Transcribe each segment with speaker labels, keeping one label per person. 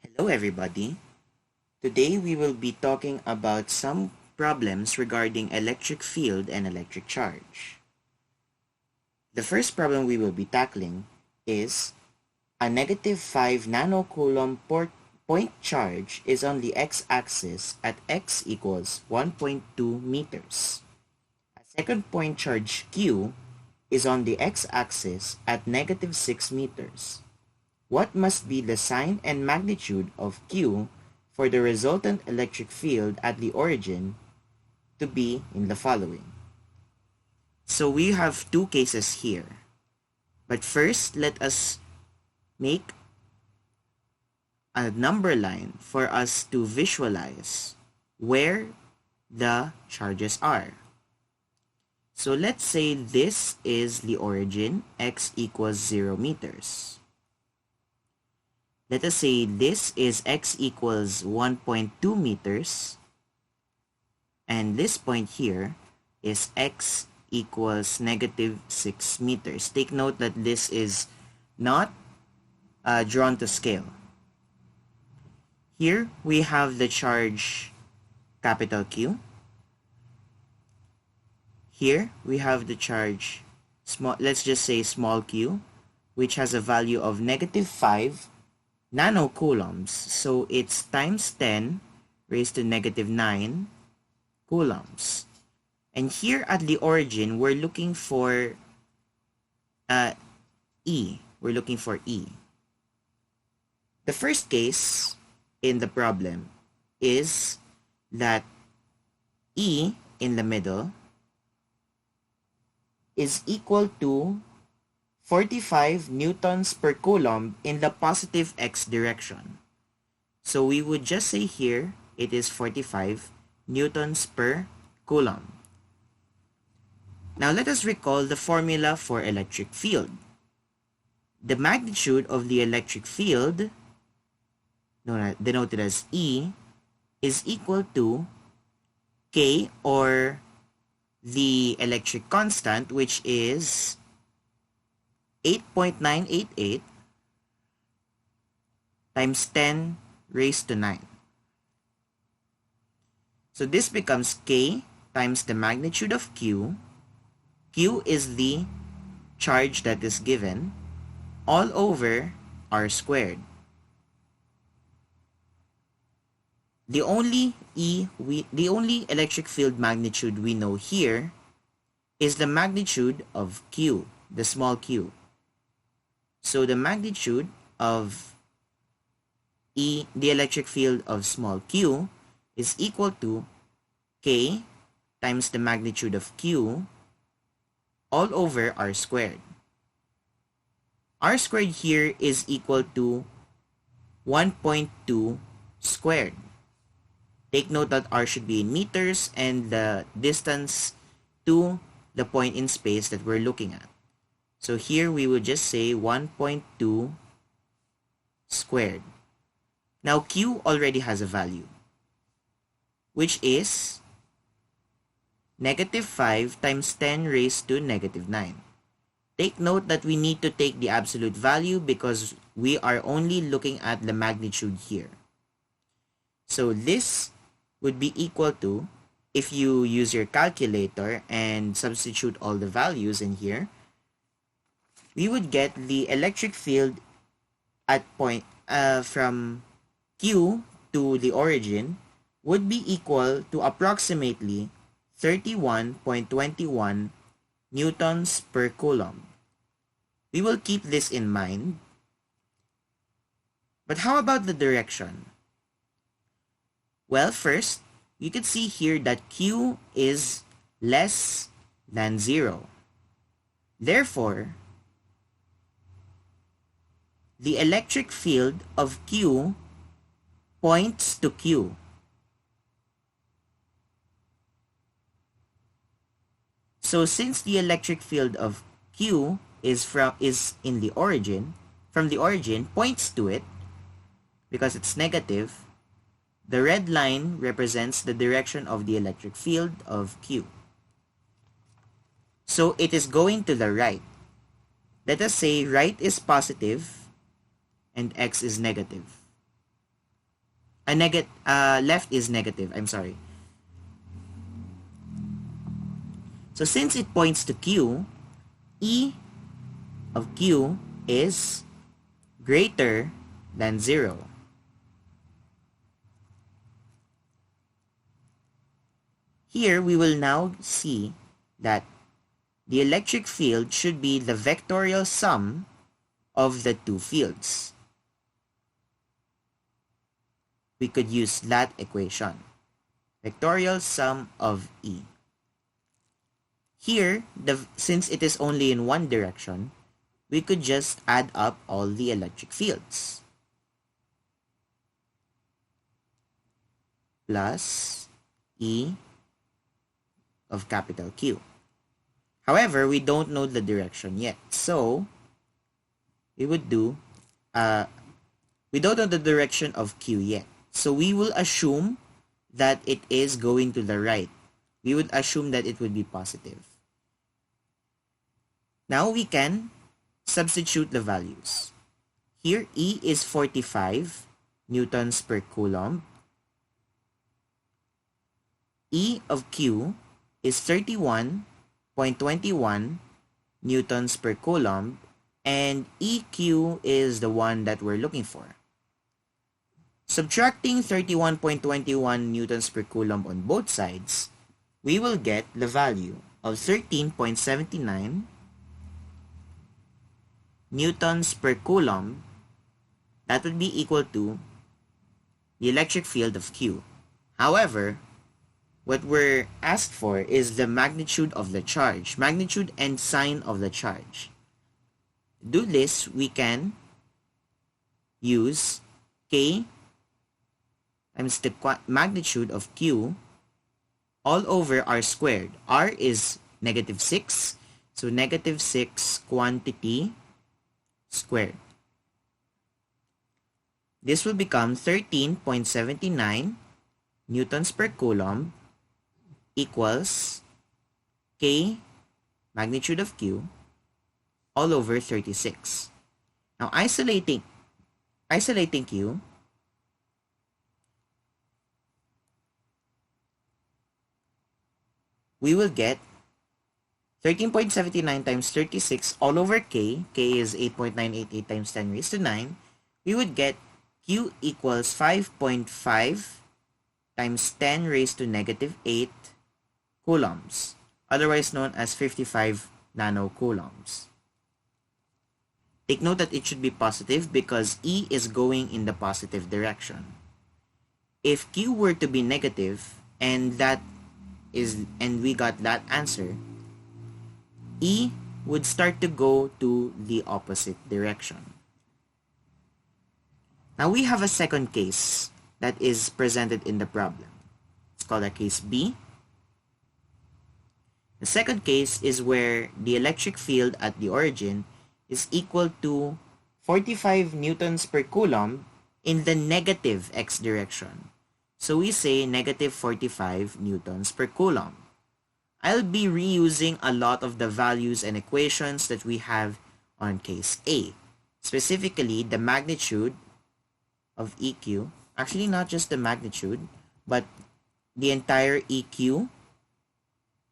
Speaker 1: Hello everybody. Today we will be talking about some problems regarding electric field and electric charge. The first problem we will be tackling is a negative 5 nanocoulomb point charge is on the x-axis at x equals 1.2 meters. A second point charge Q is on the x-axis at negative 6 meters. What must be the sign and magnitude of Q for the resultant electric field at the origin to be in the following? So we have two cases here. But first, let us make a number line for us to visualize where the charges are. So let's say this is the origin, x equals 0 meters. Let us say this is x equals 1.2 meters, and this point here is x equals negative 6 meters. Take note that this is not drawn to scale. Here we have the charge capital Q. Here we have the charge small, let's just say small q, which has a value of negative 5 nanocoulombs. So it's times 10 raised to negative 9 coulombs. And here at the origin, we're looking for E. We're looking for E. The first case in the problem is that E in the middle is equal to 45 newtons per coulomb in the positive x direction. So we would just say here it is 45 newtons per coulomb. Now let us recall the formula for electric field. The magnitude of the electric field, denoted as E, is equal to K, or the electric constant, which is 8.988 times 10 raised to 9. So this becomes K times the magnitude of Q. Q is the charge that is given, all over R squared. The only electric field magnitude we know here is the magnitude of Q, the small q. So the magnitude of E, the electric field of small q, is equal to K times the magnitude of Q all over R squared. R squared here is equal to 1.2 squared. Take note that R should be in meters and the distance to the point in space that we're looking at. So here we would just say 1.2 squared. Now Q already has a value, which is negative 5 times 10 raised to negative 9. Take note that we need to take the absolute value because we are only looking at the magnitude here. So this would be equal to, if you use your calculator and substitute all the values in here, we would get the electric field at point from Q to the origin would be equal to approximately 31.21 newtons per coulomb. We will keep this in mind. But how about the direction? Well, first, you can see here that Q is less than 0. Therefore, the electric field of Q points to Q. So since the electric field of Q is in the origin, from the origin points to it because it's negative, the red line represents the direction of the electric field of Q. So it is going to the right. Let us say right is positive and x is negative. left is negative. I'm sorry. So since it points to Q, E of Q is greater than 0. Here we will now see that the electric field should be the vectorial sum of the two fields. We could use that equation. Vectorial sum of E. Here, since it is only in one direction, we could just add up all the electric fields. Plus E of capital Q. However, we don't know the direction yet. So, we would do, we don't know the direction of Q yet. So, we will assume that it is going to the right. We would assume that it would be positive. Now, we can substitute the values. Here, E is 45 newtons per coulomb. E of Q is 31.21 newtons per coulomb, and EQ is the one that we're looking for. Subtracting 31.21 newtons per coulomb on both sides, we will get the value of 13.79 newtons per coulomb. That would be equal to the electric field of Q. However, what we're asked for is the magnitude of the charge, magnitude and sign of the charge. To do this, we can use K times the magnitude of Q all over R squared. R is negative 6, so negative 6 quantity squared. This will become 13.79 newtons per coulomb equals K magnitude of Q all over 36. Now isolating Q, we will get 13.79 times 36 all over K. K is 8.988 times 10 raised to 9. We would get Q equals 5.5 times 10 raised to negative 8 coulombs, otherwise known as 55 nanocoulombs. Take note that it should be positive because E is going in the positive direction. If Q were to be negative and we got that answer, E would start to go to the opposite direction. Now we have a second case that is presented in the problem. It's called a case B. The second case is where the electric field at the origin is equal to 45 newtons per coulomb in the negative x direction. So we say negative 45 newtons per coulomb. I'll be reusing a lot of the values and equations that we have on case A. Specifically, the magnitude of EQ, actually not just the magnitude, but the entire EQ,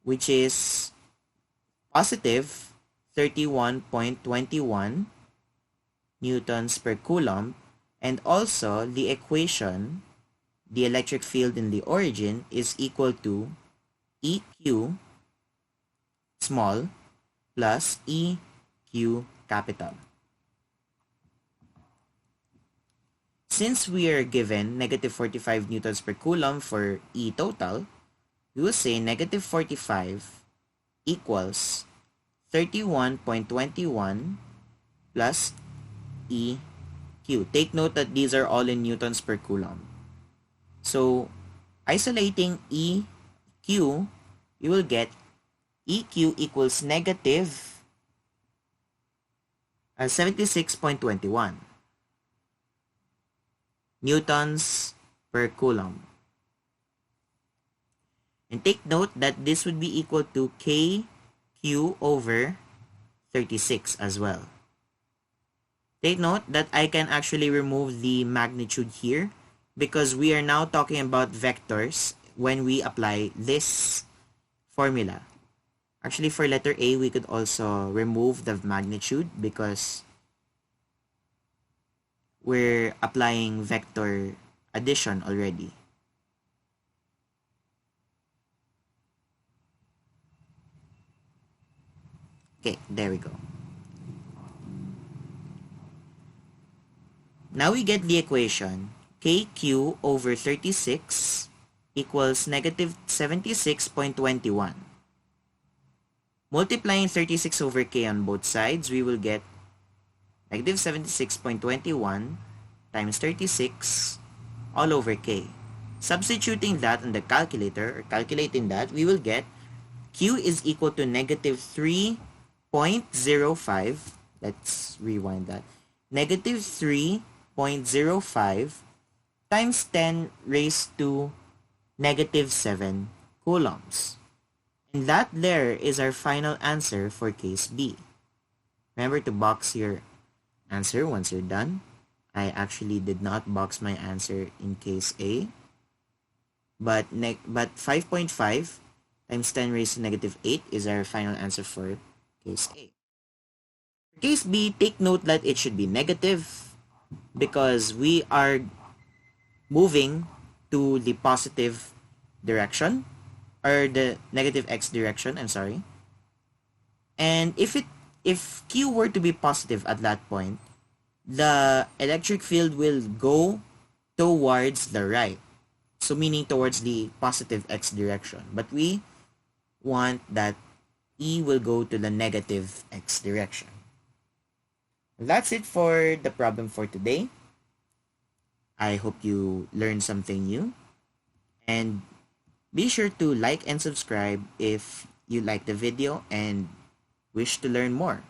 Speaker 1: which is positive 31.21 newtons per coulomb, and also the equation, the electric field in the origin is equal to EQ small plus EQ capital. Since we are given negative 45 newtons per coulomb for E total, we will say negative 45 equals 31.21 plus EQ. Take note that these are all in newtons per coulomb. So, isolating EQ, you will get EQ equals negative 76.21 newtons per coulomb. And take note that this would be equal to KQ over 36 as well. Take note that I can actually remove the magnitude here because we are now talking about vectors when we apply this formula. Actually, for letter A, we could also remove the magnitude because we're applying vector addition already. Okay, there we go. Now we get the equation KQ over 36 equals negative 76.21. Multiplying 36 over K on both sides, we will get negative 76.21 times 36 all over K. Substituting that on the calculator, or calculating that, we will get Q is equal to negative 3.05. Let's rewind that. Negative 3.05 times 10 raised to negative 7 coulombs. And that there is our final answer for case B. Remember to box your answer once you're done. I actually did not box my answer in case A. But 5.5 times 10 raised to negative 8 is our final answer for case A. For case B, take note that it should be negative because we are moving to the positive direction, or the negative x direction, I'm sorry. And if Q were to be positive at that point, the electric field will go towards the right. So meaning towards the positive x direction. But we want that E will go to the negative x direction. That's it for the problem for today. I hope you learned something new. And be sure to like and subscribe if you like the video and wish to learn more.